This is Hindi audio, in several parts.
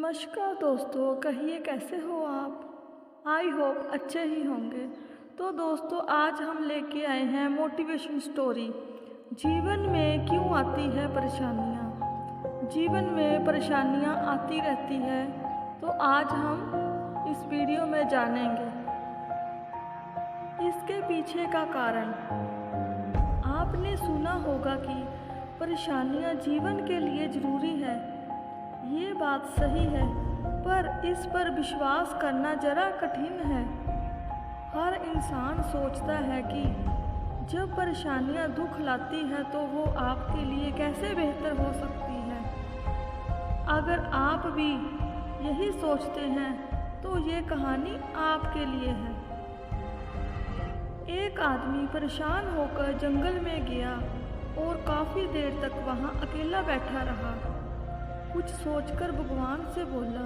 नमस्कार दोस्तों, कहिए कैसे हो आप। आई होप अच्छे ही होंगे। तो दोस्तों, आज हम लेके आए हैं मोटिवेशन स्टोरी। जीवन में क्यों आती है परेशानियाँ। जीवन में परेशानियाँ आती रहती है, तो आज हम इस वीडियो में जानेंगे इसके पीछे का कारण। आपने सुना होगा कि परेशानियाँ जीवन के लिए ज़रूरी है। ये बात सही है, पर इस पर विश्वास करना जरा कठिन है। हर इंसान सोचता है कि जब परेशानियां दुख लाती है तो वो आपके लिए कैसे बेहतर हो सकती है। अगर आप भी यही सोचते हैं तो ये कहानी आपके लिए है। एक आदमी परेशान होकर जंगल में गया और काफ़ी देर तक वहाँ अकेला बैठा रहा। कुछ सोचकर भगवान से बोला,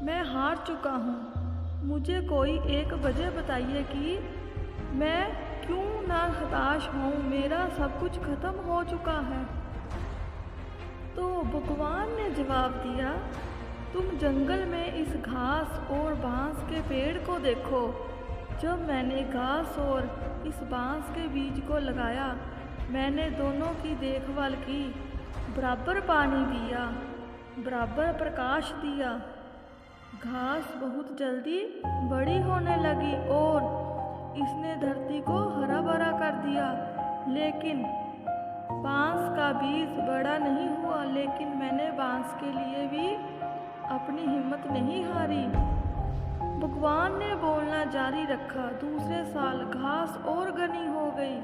मैं हार चुका हूँ। मुझे कोई एक वजह बताइए कि मैं क्यों ना हताश हूँ। मेरा सब कुछ खत्म हो चुका है। तो भगवान ने जवाब दिया, तुम जंगल में इस घास और बांस के पेड़ को देखो। जब मैंने घास और इस बांस के बीज को लगाया, मैंने दोनों की देखभाल की, बराबर पानी दिया, बराबर प्रकाश दिया। घास बहुत जल्दी बड़ी होने लगी और इसने धरती को हरा भरा कर दिया। लेकिन बांस का बीज बड़ा नहीं हुआ। लेकिन मैंने बांस के लिए भी अपनी हिम्मत नहीं हारी। भगवान ने बोलना जारी रखा। दूसरे साल घास और घनी हो गई,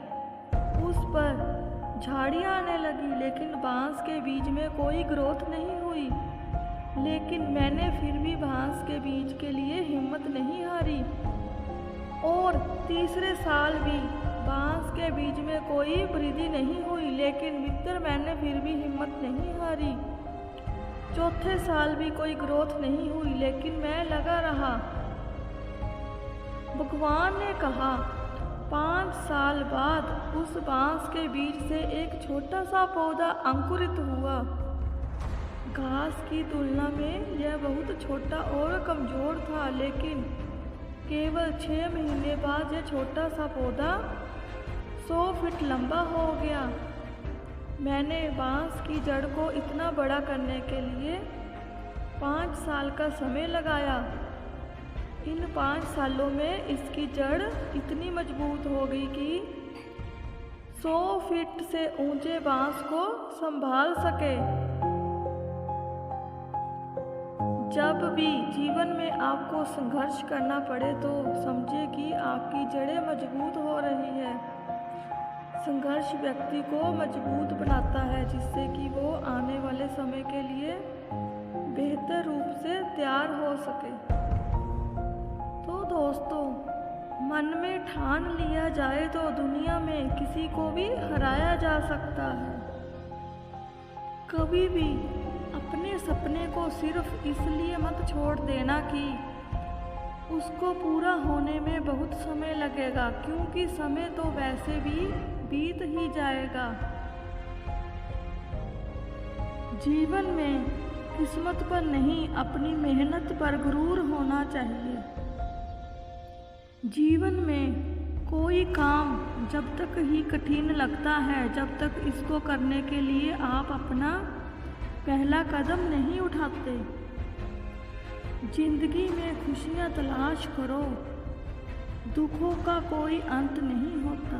उस पर झाड़ियाँ आने लगी, लेकिन बांस के बीज में कोई ग्रोथ नहीं हुई। लेकिन मैंने फिर भी बांस के बीज के लिए हिम्मत नहीं हारी। और तीसरे साल भी बांस के बीज में कोई वृद्धि नहीं हुई, लेकिन मित्र मैंने फिर भी हिम्मत नहीं हारी। चौथे साल भी कोई ग्रोथ नहीं हुई, लेकिन मैं लगा रहा। भगवान ने कहा, 5 साल बाद उस बांस के बीज से एक छोटा सा पौधा अंकुरित हुआ। घास की तुलना में यह बहुत छोटा और कमज़ोर था, लेकिन केवल 6 महीने बाद यह छोटा सा पौधा 100 फीट लंबा हो गया। मैंने बांस की जड़ को इतना बड़ा करने के लिए 5 साल का समय लगाया। इन 5 सालों में इसकी जड़ इतनी मजबूत हो गई कि 100 फीट से ऊंचे बांस को संभाल सके। जब भी जीवन में आपको संघर्ष करना पड़े तो समझिए कि आपकी जड़ें मजबूत हो रही है। संघर्ष व्यक्ति को मजबूत बनाता है, जिससे कि वो आने वाले समय के लिए बेहतर रूप से तैयार हो सके। तो दोस्तों, मन में ठान लिया जाए तो दुनिया में किसी को भी हराया जा सकता है। कभी भी अपने सपने को सिर्फ इसलिए मत छोड़ देना कि उसको पूरा होने में बहुत समय लगेगा, क्योंकि समय तो वैसे भी बीत ही जाएगा। जीवन में किस्मत पर नहीं, अपनी मेहनत पर गुरूर होना चाहिए। जीवन में कोई काम जब तक ही कठिन लगता है, जब तक इसको करने के लिए आप अपना पहला कदम नहीं उठाते। जिंदगी में खुशियाँ तलाश करो, दुखों का कोई अंत नहीं होता।